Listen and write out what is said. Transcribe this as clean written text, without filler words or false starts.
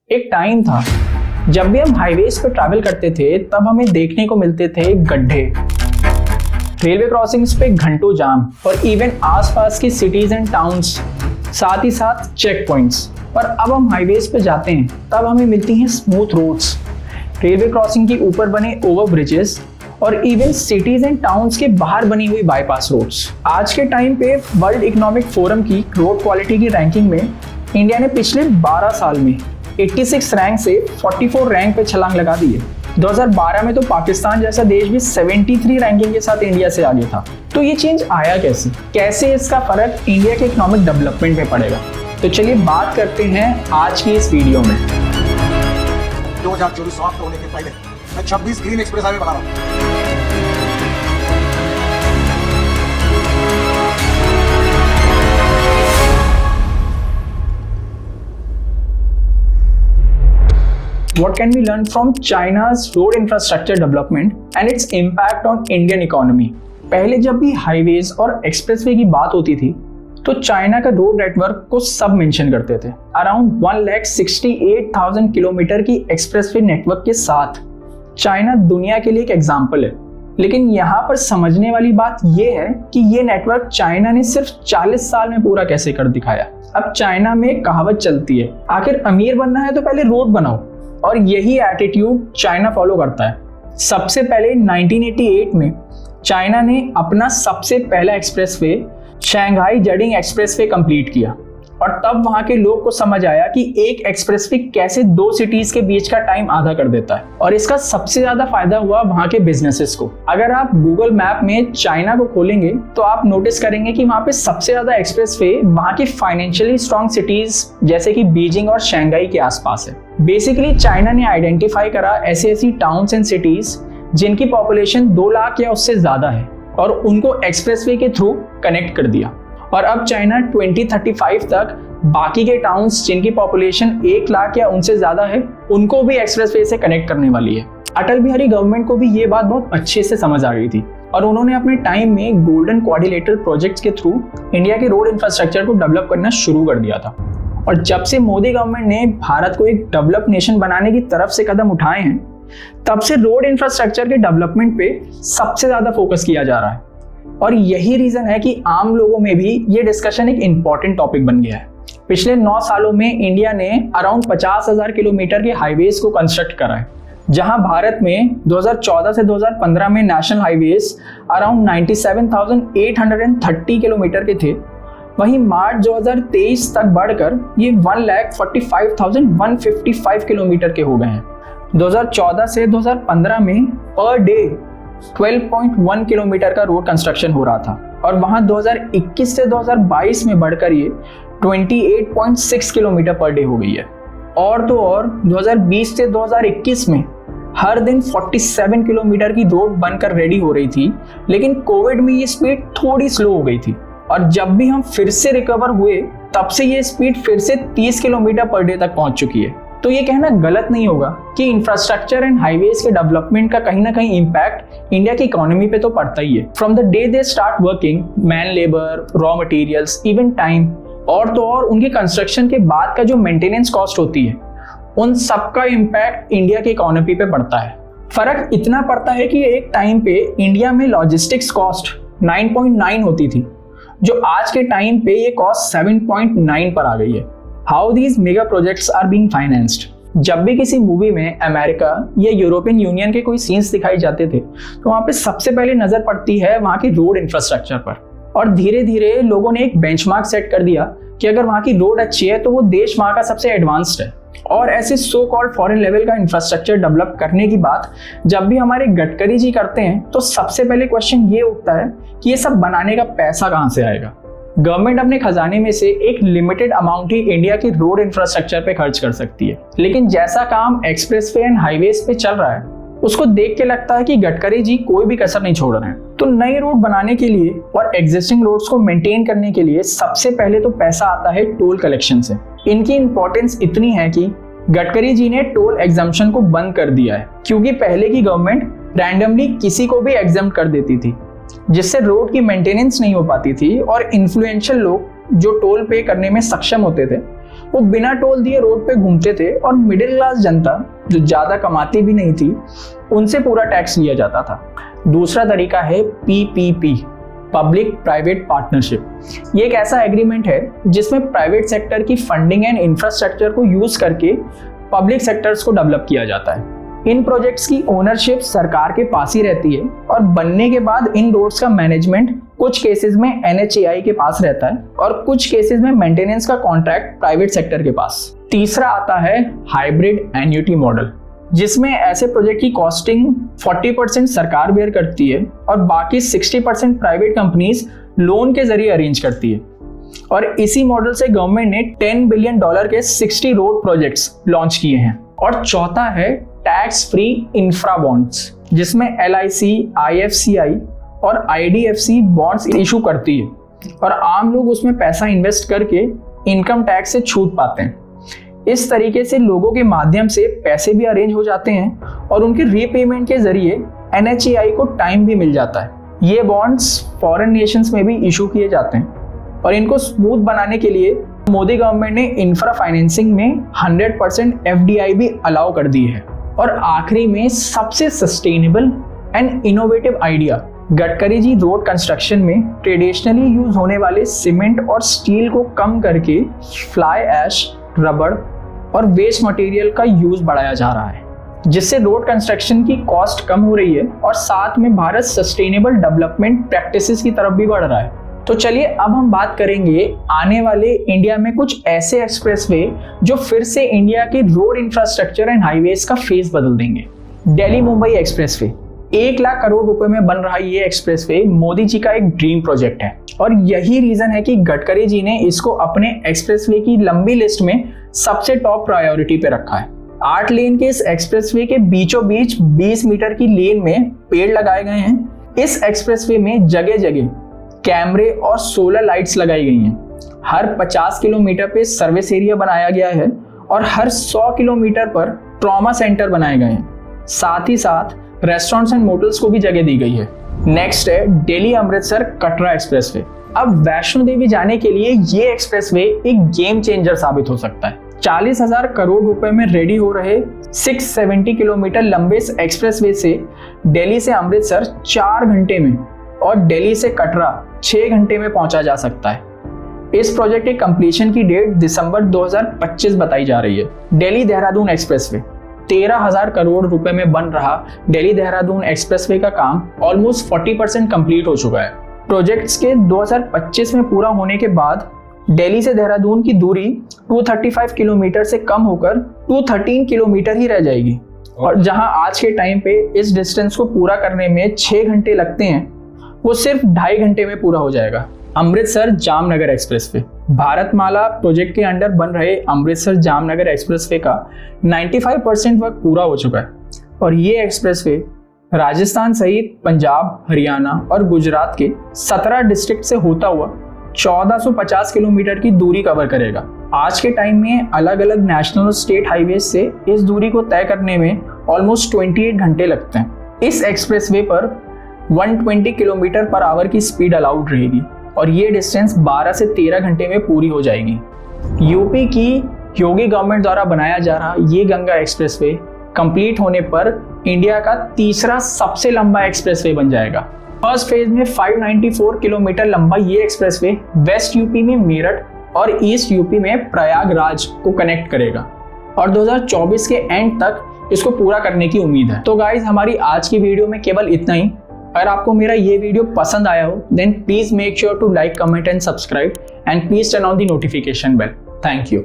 एक टाइम था जब भी हम हाईवेज पे ट्रैवल करते थे तब हमें देखने को मिलते थे गड्ढे, रेलवे क्रॉसिंग्स पे घंटों जाम और इवन आसपास की सिटीज एंड टाउन्स, साथ ही साथ चेक पॉइंट्स। पर अब हम हाईवेज पे जाते हैं तब हमें मिलती हैं स्मूथ रोड्स, रेलवे क्रॉसिंग के ऊपर बने ओवर ब्रिजेस और इवन सिटीज एंड टाउन्स के बाहर बनी हुई बाईपास रोड्स। आज के टाइम पे वर्ल्ड इकोनॉमिक फोरम की रोड क्वालिटी की रैंकिंग में इंडिया ने पिछले 12 साल में 86 रैंक से 44 रैंक पे छलांग लगा दी है। 2012 में तो पाकिस्तान जैसा देश भी 73 रैंकिंग के साथ इंडिया से आगे था। तो ये चेंज आया कैसे इसका फर्क इंडिया के इकोनॉमिक डेवलपमेंट में पड़ेगा? तो चलिए बात करते हैं आज की इस वीडियो में। 2024 समाप्त होने के पहले मैं 26 ग्रीन एक्सप्रेस हाईवे बना रहा हूँ। What can we learn from China's road infrastructure development and its impact on Indian economy? पहले जब भी हाईवेज और एक्सप्रेसवे की बात होती थी तो चाइना का रोड नेटवर्क को सब मेंशन करते थे। अराउंड 1,68,000 किलोमीटर की एक्सप्रेसवे नेटवर्क के साथ चाइना दुनिया के लिए एक एग्जाम्पल है। लेकिन यहाँ पर समझने वाली बात यह है कि ये नेटवर्क चाइना ने सिर्फ 40 साल में पूरा कैसे कर दिखाया। अब चाइना में एक कहावत चलती है, आखिर अमीर बनना है तो पहले रोड बनाओ, और यही एटीट्यूड चाइना फॉलो करता है। सबसे पहले 1988 में चाइना ने अपना सबसे पहला एक्सप्रेसवे शंघाई जडिंग एक्सप्रेसवे कंप्लीट किया और तब वहां के लोग को समझ आया कि एक एक्सप्रेसवे कैसे दो सिटीज के बीच का टाइम आधा कर देता है, और इसका सबसे ज्यादा फायदा हुआ वहां के बिजनेसेस को। अगर आप गूगल मैप में चाइना को खोलेंगे तो आप नोटिस करेंगे कि वहां पे सबसे ज्यादा एक्सप्रेसवे वहां की फाइनेंशियली स्ट्रॉन्ग सिटीज जैसे कि बीजिंग और शंघाई के आसपास है। बेसिकली चाइना ने आइडेंटिफाई करा ऐसी टाउन्स एंड सिटीज जिनकी पॉपुलेशन 2 लाख या उससे ज्यादा है और उनको एक्सप्रेसवे के थ्रू कनेक्ट कर दिया। और अब चाइना 2035 तक बाकी के टाउन्स जिनकी पॉपुलेशन 1 लाख या उनसे ज्यादा है उनको भी एक्सप्रेसवे से कनेक्ट करने वाली है। अटल बिहारी गवर्नमेंट को भी ये बात बहुत अच्छे से समझ आ गई थी और उन्होंने अपने टाइम में गोल्डन क्वाड्रिलेटरल प्रोजेक्ट्स के थ्रू इंडिया के रोड इंफ्रास्ट्रक्चर को डेवलप करना शुरू कर दिया था। और जब से मोदी गवर्नमेंट ने भारत को एक डेवलप नेशन बनाने की तरफ से कदम उठाए हैं तब से रोड इंफ्रास्ट्रक्चर के डेवलपमेंट पे सबसे ज्यादा फोकस किया जा रहा है। और यही रीजन है कि आम लोगों में भी ये डिस्कशन एक इम्पॉर्टेंट टॉपिक बन गया है। पिछले 9 सालों में इंडिया ने अराउंड 50,000 किलोमीटर के हाईवेज को कंस्ट्रक्ट करा है, जहां भारत में 2014 से 2015 में नेशनल हाईवेज अराउंड 97,830 किलोमीटर के थे। वहीं मार्च 2023 तक बढ़कर ये 1,45,155 किलोमीटर के हो गए हैं। 2014 से 2015 में पर डे 12.1 किलोमीटर का रोड कंस्ट्रक्शन हो रहा था और वहां 2021 से 2022 में बढ़कर ये 28.6 किलोमीटर पर डे हो गई है। और तो और 2020 से 2021 में हर दिन 47 किलोमीटर की रोड बनकर रेडी हो रही थी, लेकिन कोविड में ये स्पीड थोड़ी स्लो हो गई थी और जब भी हम फिर से रिकवर हुए तब से ये स्पीड फिर से 30 किलोमीटर पर डे तक पहुंच चुकी है। तो ये कहना गलत नहीं होगा कि इंफ्रास्ट्रक्चर एंड हाईवेज के डेवलपमेंट का कहीं ना कहीं इम्पैक्ट इंडिया की इकोनॉमी पे तो पड़ता ही है। From the day they start working, man labour, raw materials, even time, और तो और उनके कंस्ट्रक्शन के बाद का जो मेंटेनेंस कॉस्ट होती है, उन सब का इम्पैक्ट इंडिया की इकोनॉमी पे पड़ता है। फर्क इतना पड़ता है कि एक टाइम पे इंडिया में लॉजिस्टिक्स कॉस्ट 9.9 होती थी, जो आज के टाइम पे ये कॉस्ट 7.9 पर आ गई है। How these mega projects are being financed. जब भी किसी मूवी में अमेरिका या यूरोपियन यूनियन के कोई सीन्स दिखाई जाते थे तो वहां पे सबसे पहले नजर पड़ती है वहां की रोड इंफ्रास्ट्रक्चर पर, और धीरे धीरे लोगों ने एक बेंचमार्क सेट कर दिया कि अगर वहां की रोड अच्छी है तो वो देश वहां का सबसे एडवांस्ड है। और ऐसे सो कॉल्ड फॉरेन लेवल का इंफ्रास्ट्रक्चर डेवलप करने की बात जब भी हमारे गडकरी जी करते हैं तो सबसे पहले क्वेश्चन ये उठता है कि ये सब बनाने का पैसा कहां से आएगा। गवर्नमेंट अपने खजाने में से एक लिमिटेड अमाउंट ही इंडिया की रोड इंफ्रास्ट्रक्चर पे खर्च कर सकती है, लेकिन जैसा काम एक्सप्रेसवे एंड हाईवेज पे चल रहा है उसको देख के लगता है कि गडकरी जी कोई भी कसर नहीं छोड़ रहे हैं। तो नई रोड बनाने के लिए और एग्जिस्टिंग रोड्स को मेंटेन करने के लिए सबसे पहले तो पैसा आता है टोल कलेक्शन से। इनकी इंपॉर्टेंस इतनी है कि गडकरी जी ने टोल एग्जम्पशन को बंद कर दिया है, क्योंकि पहले की गवर्नमेंट रैंडमली किसी को भी एग्जम्प्ट कर देती थी, जिससे रोड की मेंटेनेंस नहीं हो पाती थी और इन्फ्लुएंशियल लोग जो टोल पे करने में सक्षम होते थे वो बिना टोल दिए रोड पे घूमते थे और मिडिल क्लास जनता जो ज़्यादा कमाती भी नहीं थी उनसे पूरा टैक्स लिया जाता था। दूसरा तरीका है PPP, पब्लिक प्राइवेट पार्टनरशिप। ये एक ऐसा एग्रीमेंट है जिसमें प्राइवेट सेक्टर की फंडिंग एंड इंफ्रास्ट्रक्चर को यूज करके पब्लिक सेक्टर्स को डेवलप किया जाता है। इन प्रोजेक्ट्स की ओनरशिप सरकार के पास ही रहती है और बनने के बाद इन रोड्स का मैनेजमेंट कुछ केसेस में NHAI के पास रहता है और कुछ केसेस में मेंटेनेंस का कॉन्ट्रैक्ट प्राइवेट सेक्टर के पास। तीसरा आता है हाइब्रिड एन्युटी मॉडल, जिसमें ऐसे प्रोजेक्ट की कॉस्टिंग 40% सरकार बेयर करती है और बाकी 60% प्राइवेट कंपनीज लोन के जरिए अरेंज करती है। और इसी मॉडल से गवर्नमेंट ने $10 बिलियन के 60 रोड प्रोजेक्ट्स लॉन्च किए हैं। और चौथा है टैक्स फ्री इंफ्रा बॉन्ड्स, जिसमें LIC, IFCI और IDFC बॉन्ड्स इशू करती है और आम लोग उसमें पैसा इन्वेस्ट करके इनकम टैक्स से छूट पाते हैं। इस तरीके से लोगों के माध्यम से पैसे भी अरेंज हो जाते हैं और उनके रीपेमेंट के जरिए NHAI को टाइम भी मिल जाता है। ये बॉन्ड्स फॉरेन नेशंस में भी इशू किए जाते हैं और इनको स्मूथ बनाने के लिए मोदी गवर्नमेंट ने इंफ्रा फाइनेंसिंग में 100% FDI भी अलाउ कर दी है। और आखिरी में सबसे sustainable and innovative idea, Gadkari ji road construction में ट्रेडिशनली यूज होने वाले सीमेंट और स्टील को कम करके फ्लाई ऐश, रबड़ और वेस्ट मटेरियल का यूज बढ़ाया जा रहा है, जिससे रोड कंस्ट्रक्शन की कॉस्ट कम हो रही है और साथ में भारत सस्टेनेबल डेवलपमेंट प्रैक्टिसेस की तरफ भी बढ़ रहा है। तो चलिए अब हम बात करेंगे आने वाले इंडिया में कुछ ऐसे एक्सप्रेसवे जो फिर से इंडिया के रोड इंफ्रास्ट्रक्चर एंड हाईवेज का फेस बदल देंगे। दिल्ली मुंबई एक्सप्रेसवे 1 लाख करोड़ रुपए में बन रहा ये एक्सप्रेसवे मोदी जी का एक ड्रीम प्रोजेक्ट है और यही रीजन है कि गडकरी जी ने इसको अपने एक्सप्रेसवे की लंबी लिस्ट में सबसे टॉप प्रायोरिटी पे रखा है। 8 लेन के इस एक्सप्रेसवे के बीचों बीच 20 मीटर की लेन में पेड़ लगाए गए हैं। इस एक्सप्रेसवे में जगह जगह कैमरे और सोलर लाइट्स लगाई गई हैं। हर 50 किलोमीटर पे सर्विस एरिया बनाया गया है और हर 100 किलोमीटर पर ट्रॉमा सेंटर बनाए गए हैं। साथ ही साथ रेस्टोरेंट्स एंड मोटल्स को भी जगह दी गई है। नेक्स्ट है दिल्ली अमृतसर कटरा एक्सप्रेसवे। अब वैष्णो देवी जाने के लिए ये एक्सप्रेसवे एक गेम चेंजर साबित हो सकता है। 40,000 करोड़ रुपए में रेडी हो रहे 670 किलोमीटर लंबे इस एक्सप्रेसवे से दिल्ली से अमृतसर 4 घंटे में और दिल्ली से कटरा 6 घंटे में पहुंचा जा सकता है। इस प्रोजेक्ट के कंप्लीशन की डेट दिसंबर 2025 बताई जा रही है। दिल्ली देहरादून एक्सप्रेसवे 13,000 करोड़ रुपए में बन रहा दिल्ली देहरादून एक्सप्रेसवे का काम ऑलमोस्ट 40% कंप्लीट हो चुका है। प्रोजेक्ट्स के 2025 में पूरा होने के बाद दिल्ली से देहरादून की दूरी 235 किलोमीटर से कम होकर 213 किलोमीटर ही रह जाएगी और जहां आज के टाइम पे इस डिस्टेंस को पूरा करने में 6 घंटे लगते हैं, वो सिर्फ 2.5 घंटे में पूरा हो जाएगा। अमृतसर जामनगर एक्सप्रेसवे भारतमाला प्रोजेक्ट के अंडर बन रहे अमृतसर जामनगर एक्सप्रेसवे का 95% वर्क पूरा हो चुका है और ये एक्सप्रेसवे राजस्थान सहित पंजाब, हरियाणा और गुजरात के 17 डिस्ट्रिक्ट से होता हुआ 1450 किलोमीटर की दूरी कवर करेगा। आज के टाइम में अलग अलग नेशनल और स्टेट हाईवे से इस दूरी को तय करने में ऑलमोस्ट 28 घंटे लगते हैं। इस एक्सप्रेसवे पर 120 किलोमीटर पर आवर की स्पीड अलाउड रहेगी और ये डिस्टेंस 12 से 13 घंटे में पूरी हो जाएगी। यूपी की योगी गवर्नमेंट द्वारा बनाया जा रहा ये गंगा एक्सप्रेसवे कंप्लीट होने पर इंडिया का तीसरा सबसे लंबा एक्सप्रेसवे बन जाएगा। फर्स्ट फेज में 594 किलोमीटर लंबा ये एक्सप्रेसवे वेस्ट यूपी में मेरठ और ईस्ट यूपी में प्रयागराज को कनेक्ट करेगा और 2024 के एंड तक इसको पूरा करने की उम्मीद है। तो गाइज हमारी आज की वीडियो में केवल इतना ही। अगर आपको मेरा ये वीडियो पसंद आया हो then please make sure to like, comment and subscribe and please turn on the notification bell. Thank you.